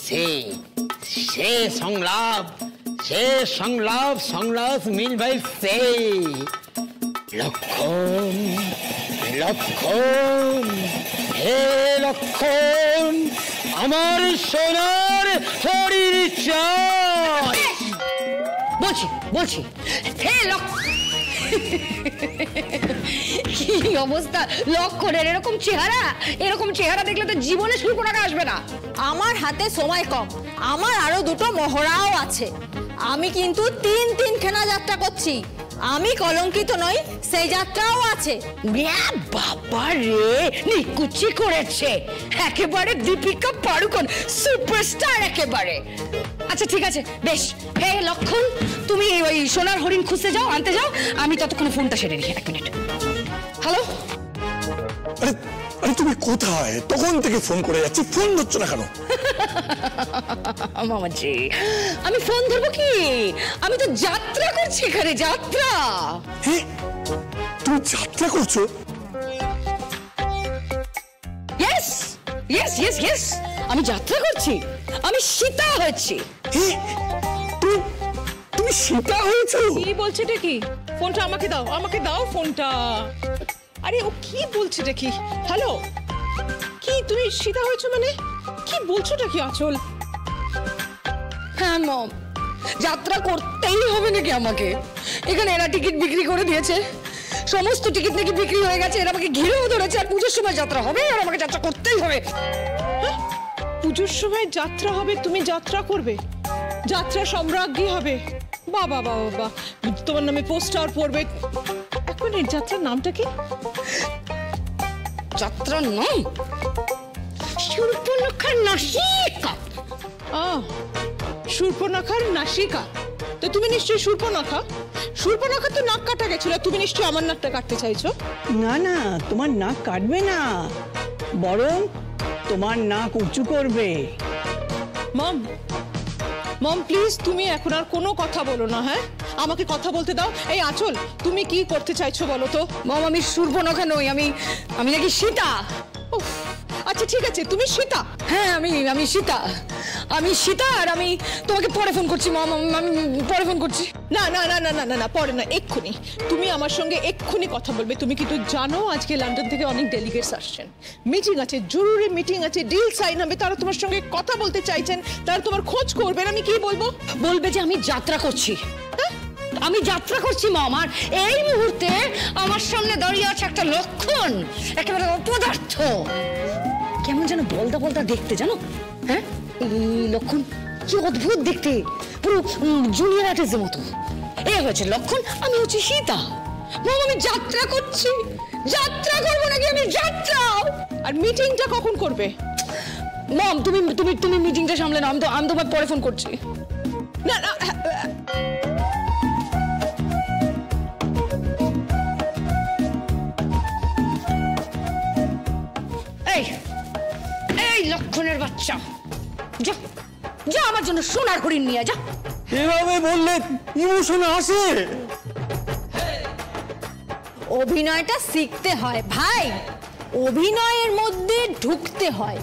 সে সংলাপ মিন ভাই সে লক্ষণ হে লক্ষণ, আমার সোনার হরির চাই। বলছি হে লক্ষণ। কি অবস্থা লক্ষণের, এরকম চেহারা দেখলে তো জীবনে সুরপনাখা আসবে না। আমার হাতে সময় কম, আমার আরো দুটো মহড়াও আছে। আমি কিন্তু তিন খানা যাত্রা করছি। আমি কলঙ্কিত নই, সেই যাত্রাও আছে। বাবা রে, নিকুচি করেছে একেবারে দীপিকা পাড়ুকোন, সুপারস্টার একেবারে। আচ্ছা ঠিক আছে, বেশ। হে লক্ষণ, তুমি ওই সোনার হরিণ খুঁজতে যাও, আনতে যাও, আমি ততক্ষণে ফোনটা সেরে নিই। 1 মিনিট। হ্যালো। আরে তুমি কোথায়? তখন থেকে ফোন করে যাচ্ছি, ফোন ধরছো না কেন? মামাজি, আমি ফোন ধরবো কি? আমি তো যাত্রা করছি এখানে, যাত্রা। তুমি যাত্রা করছো? ইয়েস, আমি যাত্রা করছি। আমি সীতা হয়েছি। তুমি সীতা হয়েছো? কি বলছেটা কি? ফোনটা আমাকে দাও ফোনটা। আরে ও কি বলছেটা কি? হ্যালো, কি তুমি সীতা হয়েছো মানে? কি বলছোটা কি আঁচল? হ্যাঁ মম, যাত্রা করতেই হবে নাকি আমাকে? এখানে এরা টিকিট বিক্রি করে দিয়েছে, সমস্ত টিকিট নাকি বিক্রি হয়ে গেছে, এরা আমাকে ঘিরেও ধরেছে, আর পুজোর সময় যাত্রা হবে, আর আমাকে যাত্রা করতেই হবে। পুজোর সময় যাত্রা হবে, তুমি যাত্রা করবে? যাত্রা সম্রাজ্ঞী হবে? বাবা, তোমার নামে পোস্টার পড়বে। 1 মিনিট, যাত্রার নামটা কি? যাত্রার নাম সুর্পনখার নাসিকা। সুর্পনখার নাসিকা? তো তুমি নিশ্চয়ই সুর্পনখা তো নাক কাটা গেছিল, তুমি নিশ্চয়ই আমার নাকটা কাটতে চাইছো। না, তোমার নাক কাটবে না, বরং তোমার নাক উঁচু করবে। মম প্লিজ, তুমি এখন আর কোনো কথা বলো না। হ্যাঁ, আমাকে কথা বলতে দাও। এই আঁচল, তুমি কি করতে চাইছো বলো তো? মম, আমি সুর্পনখা নই, আমি নাকি সীতা। আচ্ছা ঠিক আছে, তুমি সীতা? হ্যাঁ, আমি সীতা। আর আমি তোমাকে পরে ফোন করছি মম, আমি পরে ফোন করছি। না, পরে না, এক্ষুনি তুমি আমার সঙ্গে এক্ষুনি কথা বলবে। তুমি কিন্তু জানো আজকে লন্ডন থেকে অনেক ডেলিগেটস আসছেন, মিটিং আছে, জরুরি মিটিং আছে, ডিল সাইন হবে, তারা তোমার সঙ্গে কথা বলতে চাইছেন, তারা তোমার খোঁজ করবেন। আমি কি বলবো? বলবে যে আমি যাত্রা করছি। আমি যাত্রা করছি মম, আর এই মুহূর্তে আমার সামনে দাঁড়িয়ে আছে একটা লক্ষণ, একেবারে অপদার্থ, কেমন যেন বলদা দেখতে, জানো? হ্যাঁ, লক্ষণ কি অদ্ভুত দেখতে, পুরো জুনিয়র আর্টিস্টের মতো। এই হয়েছে লক্ষণ, আমি হচ্ছে সীতা। মম, আমি যাত্রা করছি। যাত্রা করবো নাকি আমি? যাত্রা। আর মিটিংটা কখন করবে? মম, তুমি মিটিংটা সামলে নাও, আমি তোমার পরে ফোন করছি। না, এই লক্ষণের বাচ্চা, যা আমার জন্য সোনার হরিণ নিয়ে যা। এভাবে বললে ইমোশন আসে। অভিনয়টা শিখতে হয় ভাই, অভিনয়ের মধ্যে ঢুকতে হয়।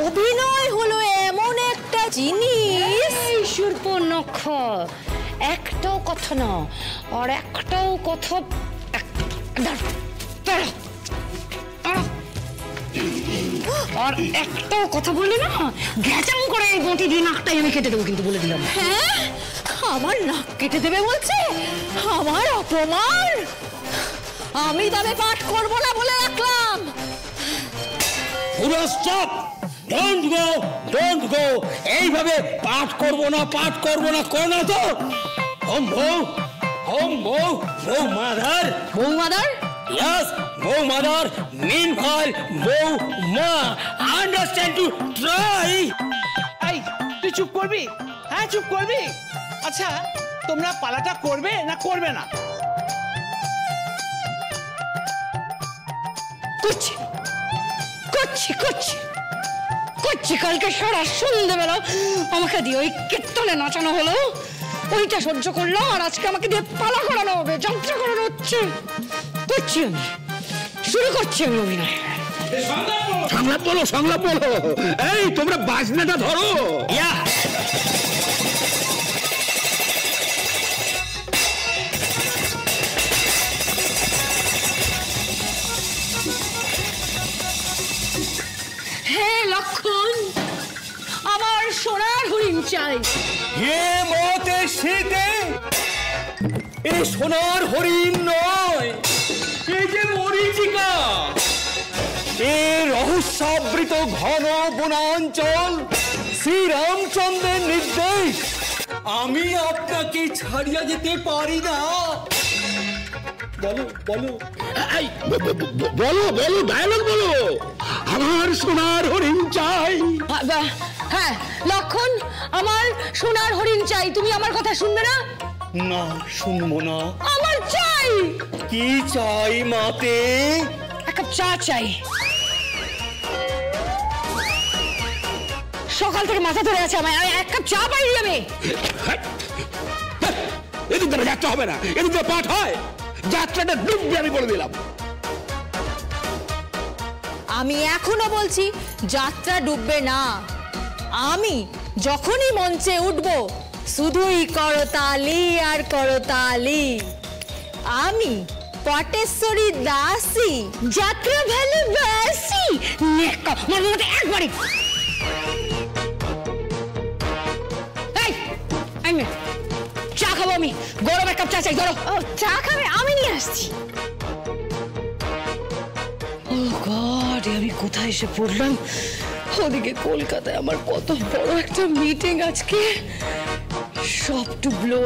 অভিনয় হলো এমন একটা জিনিস। সুর্পনখা, একটাও কথা না, আর একটাও কথা, আর একটাও কথা বললি না, ঘ্যাচাং করে এই বঁটি দিয়ে নাকটাই আমি কেটে দেবো, কিন্তু বলে দিলাম। হ্যাঁ, আমার নাক কেটে দেবে বলছে? আমার অপমান। আমি তবে পাঠ করবো না বলে রাখলাম। Stop, don't go. এইভাবে পাঠ করবো না করো না তো। বৌমাদার, Yes, বৌমাদার mean by বৌমা. Understand to try. এই, তুই চুপ করবি? হ্যাঁ, চুপ করবি? আচ্ছা, তোমরা পালাটা করবে না করবে না? করছি। কালকে সারা সন্ধ্যেবেলা আমাকে দিয়ে ওই কীর্তনে নাচানো হলো, ওইটা সহ্য করলাম, আর আজকে আমাকে দিয়ে পালা করানো হবে, যাত্রা করানো হচ্ছে। শুরু করছি আমি অভিনয়। সংলাপ বলো এই তোমরা বাজনাটা ধরো। হে লক্ষণ, আমার সোনার হরিণ চাই। হে মতে শীতে এই সোনার হরিণ নয়, এই যে মরীচিকা, এই রহস্যাবৃত ঘন বনাঞ্চল শ্রীরামচন্দ্রের নির্দেশ। আমি আপনাকে ছাড়িয়া যেতে পারি না। বলো ডায়লগ বলো। আমার সোনার হরিণ চাই। হ্যাঁ লক্ষণ, আমার সোনার হরিণ চাই। তুমি আমার কথা শুনবে না? না, শুনবো না। আমার চাই। কি চাই মাতে? এক কাপ চা চাই। সকাল থেকে মাথা ধরে আছে আমার, এক কাপ চা পাইনি আমি। এদিক ধরে যাত্রা হবে না, এদিক ধরে পাঠ হয়। যাত্রাটা ডুববে আমি বলে দিলাম। আমি এখনো বলছি যাত্রা ডুববে না। আমি যখনই মঞ্চে উঠব শুধুই করতালি আর করতালি। আমি পটেশ্বরী দাসী, যাত্রা ভালোবাসি। একবারই চা খাবো আমি, গরম এক কাপ চা চাই। ধরো। চা খাবে? আমি নিয়ে আসছি। ও গড, আমি কোথায় এসে পড়লাম? ওদিকে কলকাতায় আমার কত বড় একটা মিটিং আজকে। সব ডুবলো।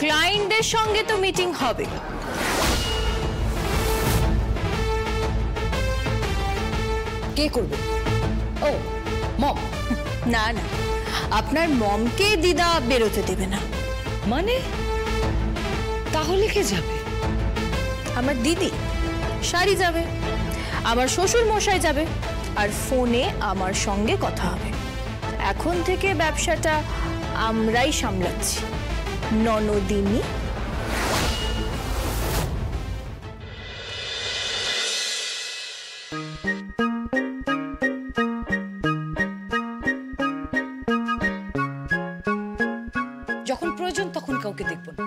ক্লায়েন্টদের সঙ্গে তো মিটিং হবে। কে করবে? ও মম। না, আপনার মমকে দিদা বেরোতে দেবে না। মানে তাহলে কে যাবে? আমার দিদি শাড়ি যাবে, আমার শ্বশুর মশাই যাবে, আর ফোনে আমার সঙ্গে কথা হবে। এখন থেকে ব্যবসাটা আমরাই সামলাচ্ছি। ননদিনী। যখন প্রয়োজন তখন কাউকে দেখবো না।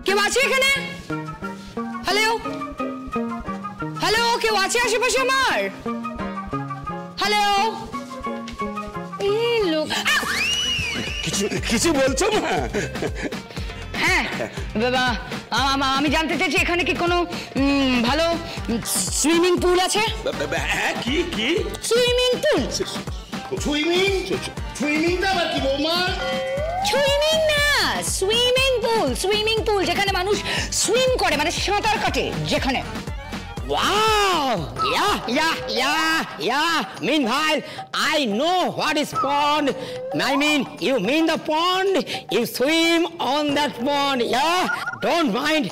কেউ আছে এখানে? হ্যালো, কেউ আছে আশেপাশে আমার? হ্যালো, এই লোক কিছু বলছো না? হ্যাঁ বাবা, আমি জানতে চাইছি এখানে কি কোনো ভালো সুইমিং পুল আছে? কি সুইমিং পুল? সুইমিংটা আবার কি বৌমা? সুইমিং না, সুইমিং পুল যেখানে মানুষ সুইম করে, মানে সাঁতার কাটে যেখানে। Wow! Yeah. Meanwhile, I know what is pond. I mean, you mean the pond. You swim on that pond. Yeah. Don't mind.